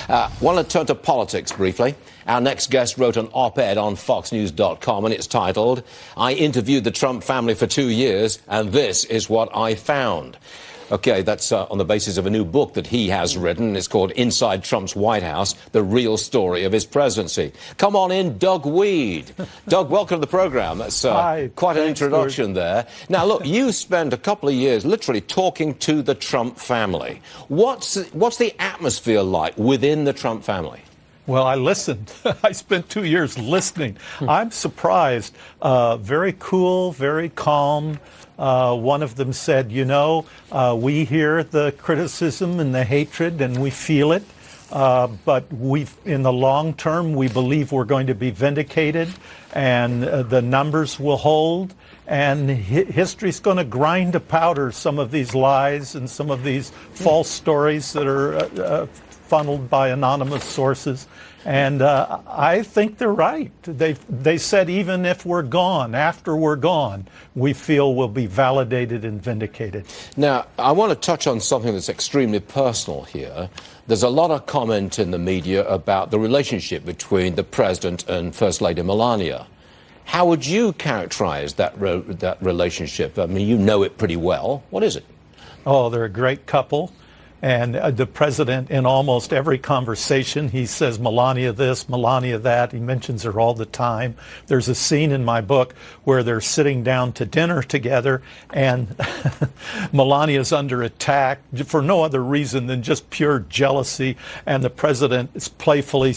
Want to turn to politics briefly. Our next guest wrote an op-ed on foxnews.com, and it's titled, "I interviewed the Trump family for 2 years, and this is what I found." Okay, that's on the basis of a new book that he has written. It's called Inside Trump's White House, The Real Story of His Presidency. Come on in, Doug Wead. Doug, welcome to the program. That's quite an introduction there. Now, look, you spent a couple of years literally talking to the Trump family. What's the atmosphere like within the Trump family? Well, I listened. I spent 2 years listening. I'm surprised. Very cool, very calm. One of them said, we hear the criticism and the hatred and we feel it. But in the long term, we believe we're going to be vindicated and the numbers will hold. And history's going to grind to powder some of these lies and some of these false stories that are funneled by anonymous sources. And I think they're right. They said even if we're gone, after we're gone, we feel we'll be validated and vindicated. Now, I want to touch on something that's extremely personal here. There's a lot of comment in the media about the relationship between the president and First Lady Melania. How would you characterize that relationship? I mean, you know it pretty well. What is it? Oh, they're a great couple. And the president, in almost every conversation, he says Melania this, Melania that. He mentions her all the time. There's a scene in my book where they're sitting down to dinner together, and Melania's under attack for no other reason than just pure jealousy. And the president is playfully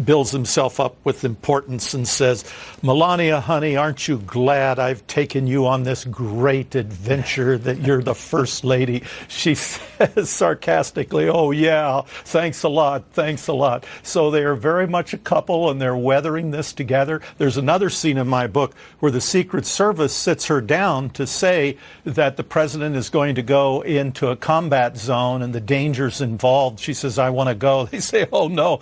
builds himself up with importance and says, "Melania, honey, aren't you glad I've taken you on this great adventure that you're the first lady?" She says sarcastically, "Oh, yeah, thanks a lot, thanks a lot." So they are very much a couple, and they're weathering this together. There's another scene in my book where the Secret Service sits her down to say that the president is going to go into a combat zone and the dangers involved. She says, "I want to go." They say, "Oh, no,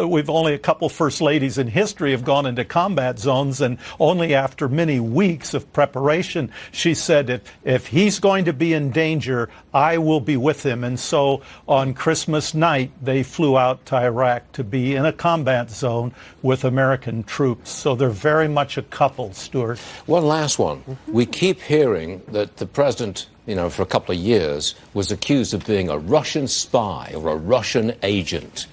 we've only a couple first ladies in history have gone into combat zones, and only after many weeks of preparation." She said, if he's going to be in danger, I will be with him. And so on Christmas night, they flew out to Iraq to be in a combat zone with American troops. So they're very much a couple, Stuart. One last one. We keep hearing that the president, for a couple of years, was accused of being a Russian spy or a Russian agent.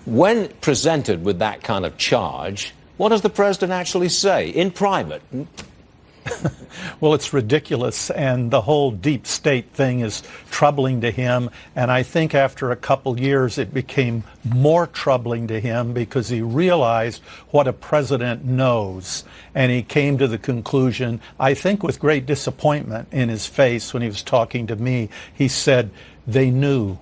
When presented with that kind of charge, what does the president actually say in private? Well, it's ridiculous, and the whole deep state thing is troubling to him. And I think after a couple years, it became more troubling to him because he realized what a president knows. And he came to the conclusion, I think with great disappointment in his face when he was talking to me, he said, they knew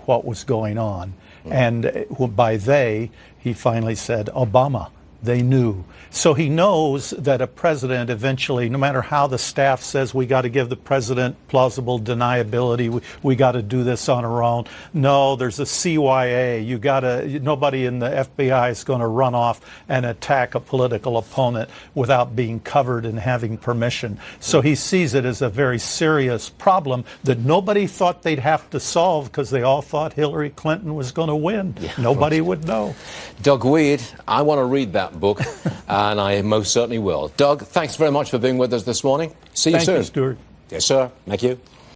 what was going on. And by they, he finally said, Obama. They knew. So he knows that a president eventually, no matter how the staff says we got to give the president plausible deniability, we got to do this on our own. No, there's a CYA. Nobody in the FBI is going to run off and attack a political opponent without being covered and having permission. So he sees it as a very serious problem that nobody thought they'd have to solve because they all thought Hillary Clinton was going to win. Yeah, nobody would know. Doug Wead, I want to read that book, and I most certainly will. Doug, thanks very much for being with us this morning. See you soon. Thank you, Stuart. Yes, sir. Thank you.